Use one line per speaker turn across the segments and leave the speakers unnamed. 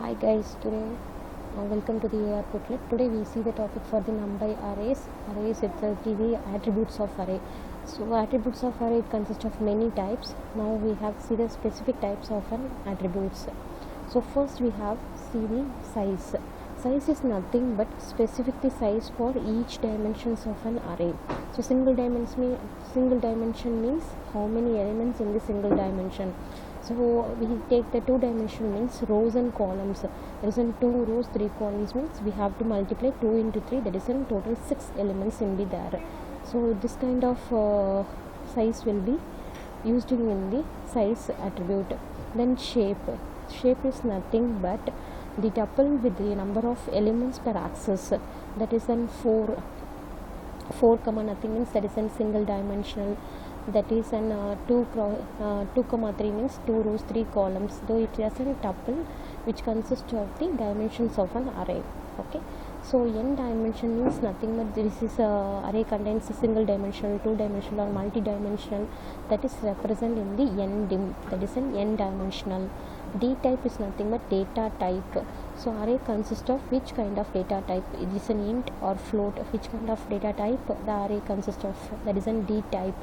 Hi guys, today welcome to the AR Booklet. Today we see the topic for the NumPy arrays. Arrays itself the attributes of array. So attributes of array consist of many types. Now we have see the specific types of an attributes. So first we have see the size. Size is nothing but specific the size for each dimensions of an array. So single dimension means how many elements in the single dimension. So we take the two dimension means rows and columns. There is in 2 rows 3 columns means we have to multiply 2 into 3, that is in total 6 elements in be there. So this kind of size will be used in the size attribute. Then shape is nothing but the tuple with the number of elements per axis, that is in 4 comma nothing means that is in single dimensional, that is an 2 comma 3 means 2 rows 3 columns, though it is a tuple which consists of the dimensions of an array. Okay, so n dimension means nothing but this is array contains a single dimensional, 2 dimensional or multi-dimensional, that is represent in the n dim, that is an n dimensional. D type is nothing but data type. So array consists of which kind of data type, it is an int or float, which kind of data type the array consists of, that is an D type.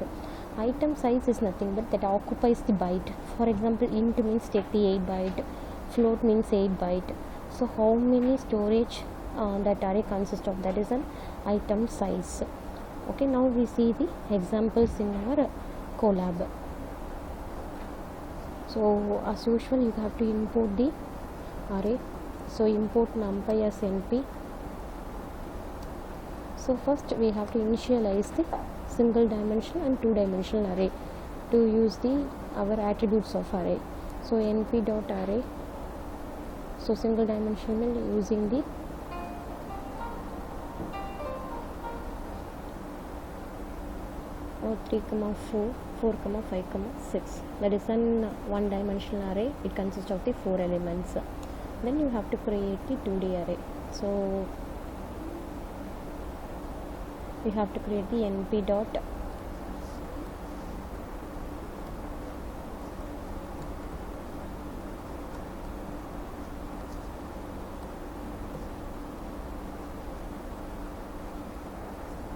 Item size is nothing but that occupies the byte. For example, int means take the 8 byte, float means 8 byte. So how many storage that array consists of, that is an item size. Okay, now we see the examples in our Colab. So as usual you have to import the array. So import numpy as np. So first we have to initialize the single dimensional and 2 dimensional array to use the our attributes of array. So np dot array, so single dimensional using the or 3 comma 4 4 comma 5 comma 6, that is an one dimensional array. It consists of the 4 elements. Then you have to create the 2D array. So we have to create the np dot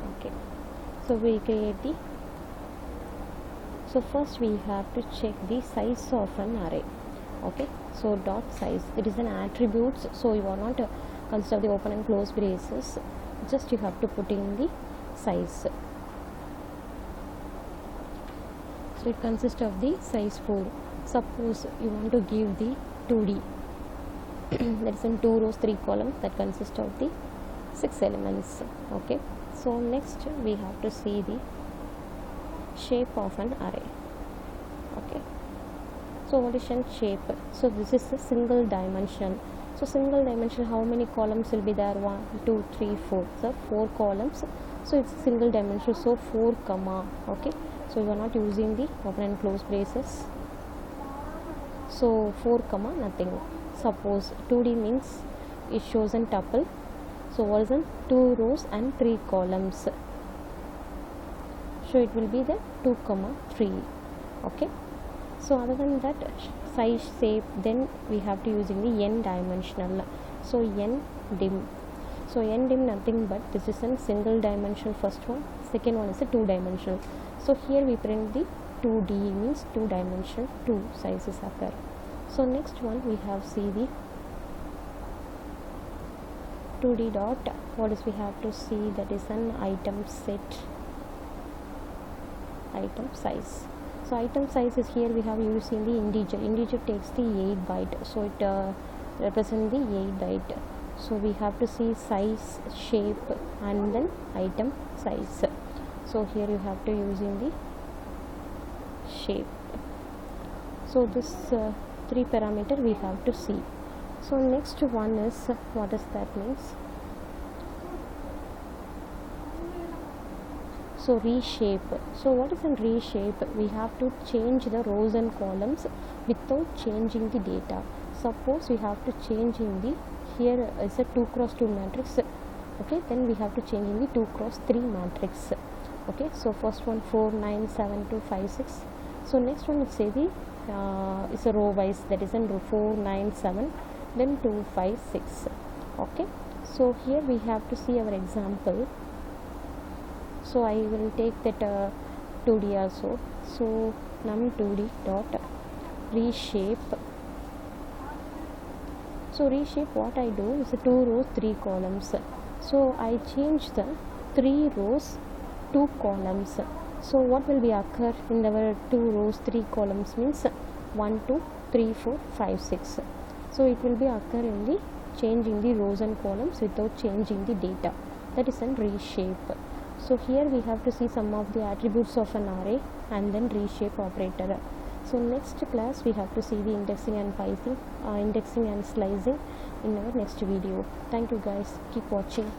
okay, so we create the, so first we have to check the size of an array. Okay, so dot size, it is an attributes, so you are not consider the open and close braces, just you have to put in the size. So it consists of the size 4. Suppose you want to give the 2D that is in 2 rows 3 columns, that consists of the 6 elements. Okay, so next we have to see the shape of an array. Okay, so what is an shape? So this is a single dimension. So single dimension, how many columns will be there? 1 2 3 4, so 4 columns. So it's a single dimension, so 4 comma. Okay, so we are not using the open and close braces, so 4 comma nothing. Suppose 2D means it shows an tuple, so what is in 2 rows and 3 columns, so it will be the 2 comma 3. Okay, so other than that size shape, then we have to using the n dimensional. So n dim, so n dim nothing but this is a single dimensional first one, second one is a 2 dimensional. So here we print the 2D means 2 dimensional, 2 sizes occur. So next one we have see the 2D dot, what is we have to see, that is an item set, item size. So item size is here we have using the integer takes the 8 byte, so it represent the 8 byte. So we have to see size, shape and then item size. So here you have to using the shape. So this 3 parameter we have to see. So next one is, what does that means? So reshape. So what is a reshape? We have to change the rows and columns without changing the data. Suppose we have to change in the, here is a 2 cross 2 matrix. Okay, then we have to change in the 2 cross 3 matrix. Okay, so first one 4 9 7 2 5 6. So next one, let's say the is a row wise, that is in row 4 9 7 then 2, 5, 6. Okay, so here we have to see our example. So I will take that 2D also. So num2d dot reshape. So reshape, what I do is 2 rows 3 columns. So I change the 3 rows 2 columns. So what will be occur in our 2 rows 3 columns means 1, 2, 3, 4, 5, 6. So it will be occur in the changing the rows and columns without changing the data. That is a reshape. So here we have to see some of the attributes of an array and then reshape operator. So next class we have to see the indexing and indexing and slicing in our next video. Thank you guys, keep watching.